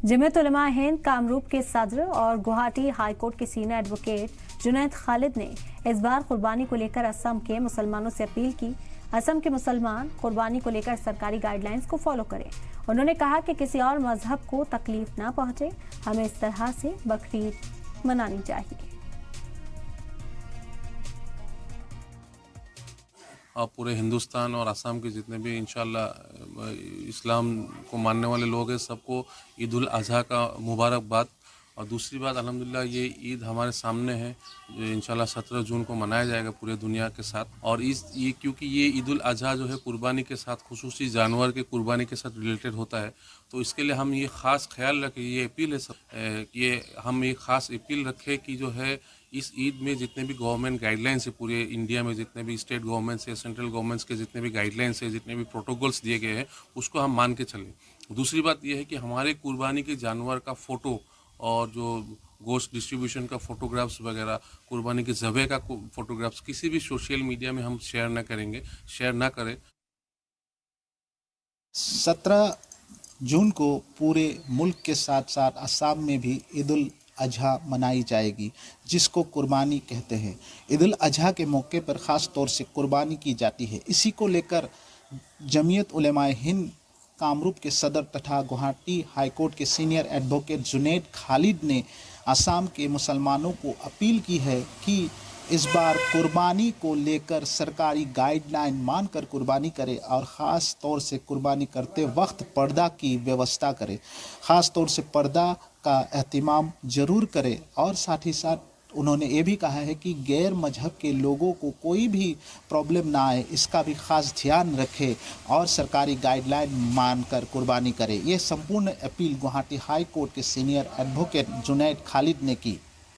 जमीयत उलमा हिंद कामरूप के सदर और गुवाहाटी हाई कोर्ट के सीनियर एडवोकेट जुनैद खालिद ने इस बार कुर्बानी को लेकर असम के मुसलमानों से अपील की। असम के मुसलमान कुर्बानी को लेकर सरकारी गाइडलाइंस को फॉलो करें। उन्होंने कहा कि किसी और मजहब को तकलीफ ना पहुंचे, हमें इस तरह से बकरीद मनानी चाहिए। और पूरे हिंदुस्तान और असम के जितने भी इंशाल्लाह इस्लाम को मानने वाले लोग हैं, सबको ईद उल अज़हा का मुबारकबाद। और दूसरी बात, अल्हम्दुलिल्लाह ये ईद हमारे सामने है जो इंशाल्लाह 17 जून को मनाया जाएगा पूरे दुनिया के साथ। और क्योंकि ये ईद उल अज़हा जो है कुर्बानी के साथ, खुसूसी जानवर के कुर्बानी के साथ रिलेटेड होता है, तो इसके लिए हम ये ख़ास ख्याल रखें, ये अपील है हम ये ख़ास अपील रखें कि जो है इस ईद में जितने भी गवर्नमेंट गाइडलाइंस है, पूरे इंडिया में जितने भी स्टेट गवर्नमेंट्स है, सेंट्रल गवर्नमेंट्स के जितने भी गाइडलाइंस है, जितने भी प्रोटोकॉल्स दिए गए हैं, उसको हम मान के चलें। दूसरी बात यह है कि हमारे कुर्बानी के जानवर का फ़ोटो और जो गोश्त डिस्ट्रीब्यूशन का फ़ोटोग्राफ्स वगैरह, कुर्बानी के ज़बह का फ़ोटोग्राफ्स किसी भी सोशल मीडिया में हम शेयर ना करें। 17 जून को पूरे मुल्क के साथ साथ असम में भी ईद उल अज़हा मनाई जाएगी, जिसको कुर्बानी कहते हैं। ईद उल अज़हा के मौके पर ख़ास तौर से कुर्बानी की जाती है। इसी को लेकर जमीयत उलमा हिंद कामरूप के सदर तथा गुवाहाटी हाई कोर्ट के सीनियर एडवोकेट जुनैद खालिद ने असम के मुसलमानों को अपील की है कि इस बार कुर्बानी को लेकर सरकारी गाइडलाइन मानकर कुर्बानी करें और ख़ास तौर से कुर्बानी करते वक्त पर्दा की व्यवस्था करें। ख़ास तौर से पर्दा का एहतिमाम ज़रूर करें। और साथ ही साथ उन्होंने ये भी कहा है कि गैर मजहब के लोगों को कोई भी प्रॉब्लम ना आए, इसका भी ख़ास ध्यान रखें और सरकारी गाइडलाइन मानकर कुर्बानी करें। ये संपूर्ण अपील गुवाहाटी हाई कोर्ट के सीनियर एडवोकेट जुनैद खालिद ने की।